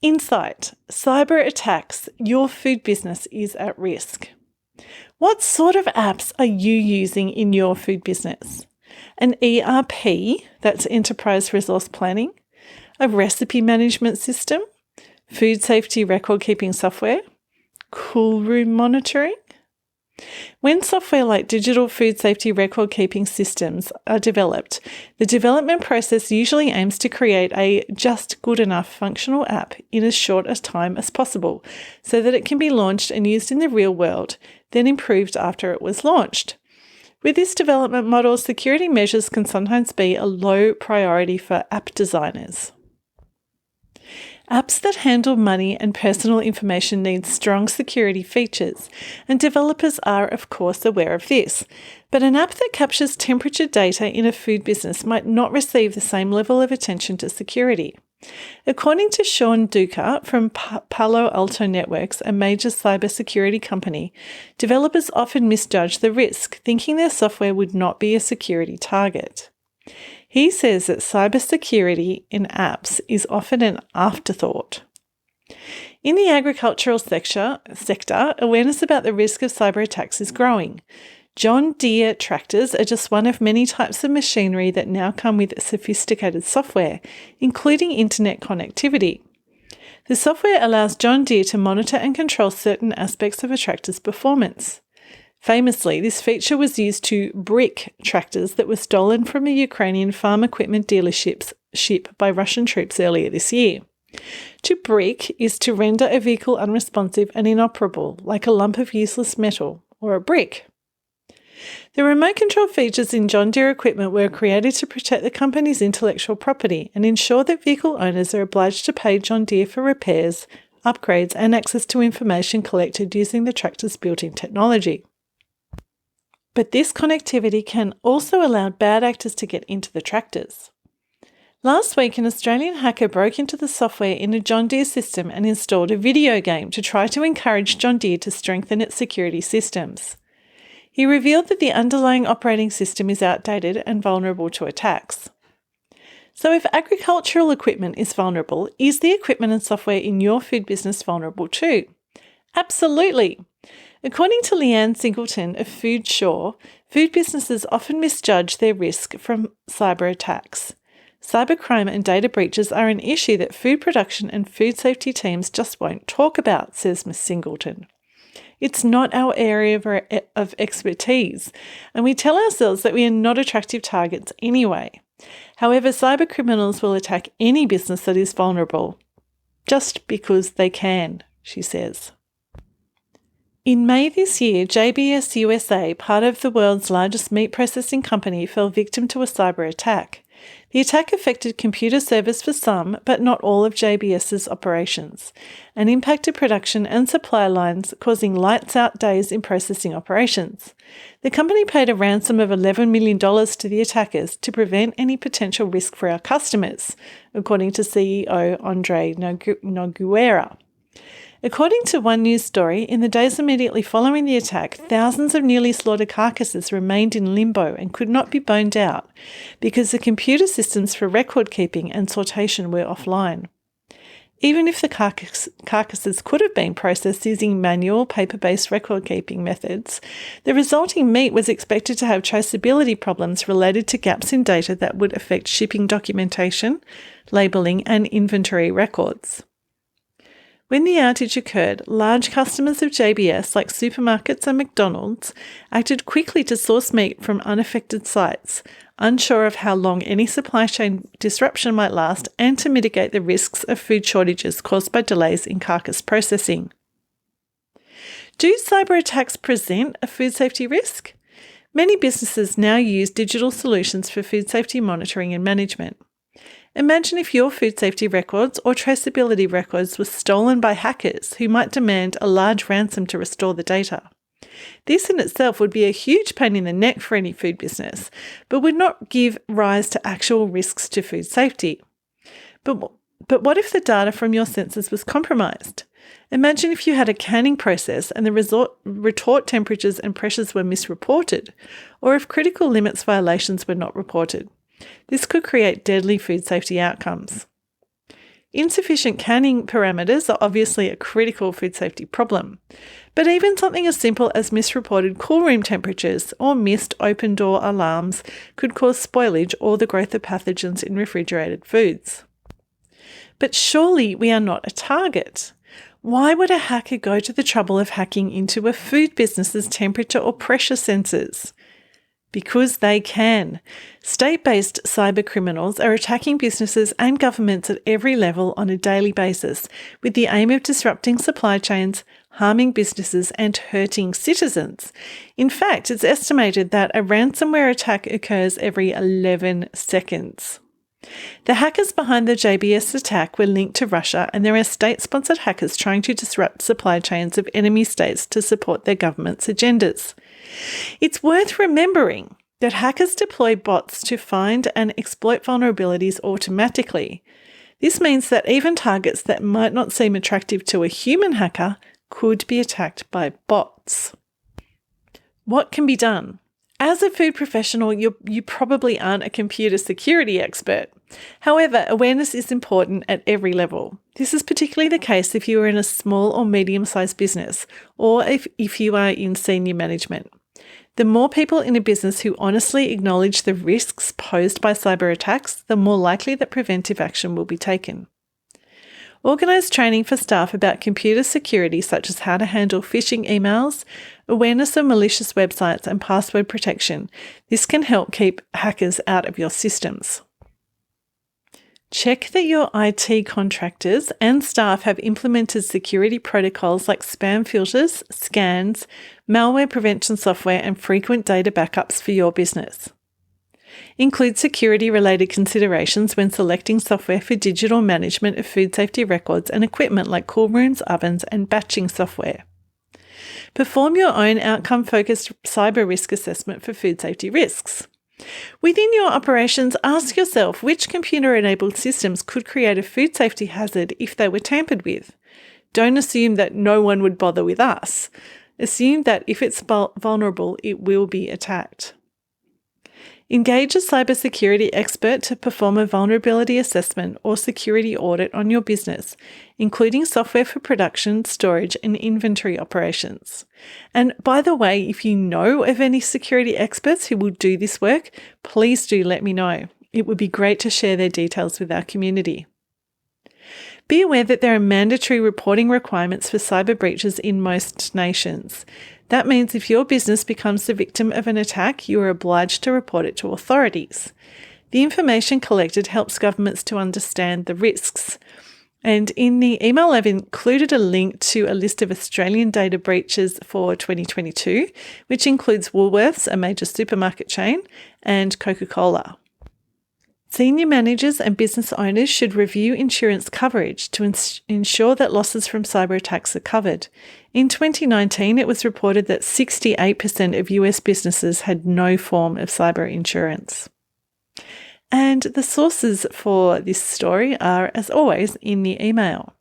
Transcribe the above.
Insight: cyber attacks. Your food business is at risk. What sort of apps are you using in your food business? An ERP, that's Enterprise Resource Planning, a recipe management system, food safety record-keeping software, cool room monitoring? When software like digital food safety record-keeping systems are developed, the development process usually aims to create a just good enough functional app in as short a time as possible so that it can be launched and used in the real world, then improved after it was launched. With this development model, security measures can sometimes be a low priority for app designers. Apps that handle money and personal information need strong security features, and developers are, of course, aware of this. But an app that captures temperature data in a food business might not receive the same level of attention to security. According to Sean Duca from Palo Alto Networks, a major cybersecurity company, developers often misjudge the risk, thinking their software would not be a security target. He says that cybersecurity in apps is often an afterthought. In the agricultural sector, awareness about the risk of cyber attacks is growing. John Deere tractors are just one of many types of machinery that now come with sophisticated software, including internet connectivity. The software allows John Deere to monitor and control certain aspects of a tractor's performance. Famously, this feature was used to brick tractors that were stolen from a Ukrainian farm equipment dealership by Russian troops earlier this year. To brick is to render a vehicle unresponsive and inoperable, like a lump of useless metal or a brick. The remote control features in John Deere equipment were created to protect the company's intellectual property and ensure that vehicle owners are obliged to pay John Deere for repairs, upgrades, and access to information collected using the tractor's built-in technology. But this connectivity can also allow bad actors to get into the tractors. Last week, an Australian hacker broke into the software in a John Deere system and installed a video game to try to encourage John Deere to strengthen its security systems. He revealed that the underlying operating system is outdated and vulnerable to attacks. So if agricultural equipment is vulnerable, is the equipment and software in your food business vulnerable too? Absolutely. According to Leanne Singleton of Food Shore, food businesses often misjudge their risk from cyber attacks. Cybercrime and data breaches are an issue that food production and food safety teams just won't talk about, says Ms. Singleton. It's not our area of expertise, and we tell ourselves that we are not attractive targets anyway. However, cybercriminals will attack any business that is vulnerable, just because they can, she says. In May this year, JBS USA, part of the world's largest meat processing company, fell victim to a cyber attack. The attack affected computer servers for some, but not all of JBS's operations, and impacted production and supply lines, causing lights-out days in processing operations. The company paid a ransom of $11 million to the attackers to prevent any potential risk for our customers, according to CEO Andre Nogueira. According to one news story, in the days immediately following the attack, thousands of nearly slaughtered carcasses remained in limbo and could not be boned out because the computer systems for record keeping and sortation were offline. Even if the carcasses could have been processed using manual, paper-based record-keeping methods, the resulting meat was expected to have traceability problems related to gaps in data that would affect shipping documentation, labelling, and inventory records. When the outage occurred, large customers of JBS, like supermarkets and McDonald's, acted quickly to source meat from unaffected sites, unsure of how long any supply chain disruption might last, and to mitigate the risks of food shortages caused by delays in carcass processing. Do cyber attacks present a food safety risk? Many businesses now use digital solutions for food safety monitoring and management. Imagine if your food safety records or traceability records were stolen by hackers who might demand a large ransom to restore the data. This in itself would be a huge pain in the neck for any food business, but would not give rise to actual risks to food safety. But what if the data from your sensors was compromised? Imagine if you had a canning process and the retort temperatures and pressures were misreported, or if critical limits violations were not reported. This could create deadly food safety outcomes. Insufficient canning parameters are obviously a critical food safety problem, but even something as simple as misreported cool room temperatures or missed open door alarms could cause spoilage or the growth of pathogens in refrigerated foods. But surely we are not a target. Why would a hacker go to the trouble of hacking into a food business's temperature or pressure sensors? Because they can. State-based cyber criminals are attacking businesses and governments at every level on a daily basis with the aim of disrupting supply chains, harming businesses and hurting citizens. In fact, it's estimated that a ransomware attack occurs every 11 seconds. The hackers behind the JBS attack were linked to Russia, and there are state-sponsored hackers trying to disrupt supply chains of enemy states to support their government's agendas. It's worth remembering that hackers deploy bots to find and exploit vulnerabilities automatically. This means that even targets that might not seem attractive to a human hacker could be attacked by bots. What can be done? As a food professional, you probably aren't a computer security expert. However, awareness is important at every level. This is particularly the case if you are in a small or medium-sized business, or if you are in senior management. The more people in a business who honestly acknowledge the risks posed by cyber attacks, the more likely that preventive action will be taken. Organise training for staff about computer security, such as how to handle phishing emails, awareness of malicious websites, and password protection. This can help keep hackers out of your systems. Check that your IT contractors and staff have implemented security protocols like spam filters, scans, malware prevention software, and frequent data backups for your business. Include security-related considerations when selecting software for digital management of food safety records and equipment like cool rooms, ovens, and batching software. Perform your own outcome-focused cyber risk assessment for food safety risks. Within your operations, ask yourself which computer-enabled systems could create a food safety hazard if they were tampered with. Don't assume that no one would bother with us. Assume that if it's vulnerable, it will be attacked. Engage a cybersecurity expert to perform a vulnerability assessment or security audit on your business, including software for production, storage, and inventory operations. And by the way, if you know of any security experts who will do this work, please do let me know. It would be great to share their details with our community. Be aware that there are mandatory reporting requirements for cyber breaches in most nations. That means if your business becomes the victim of an attack, you are obliged to report it to authorities. The information collected helps governments to understand the risks. And in the email, I've included a link to a list of Australian data breaches for 2022, which includes Woolworths, a major supermarket chain, and Coca-Cola. Senior managers and business owners should review insurance coverage to ensure that losses from cyber attacks are covered. In 2019, it was reported that 68% of US businesses had no form of cyber insurance. And the sources for this story are, as always, in the email.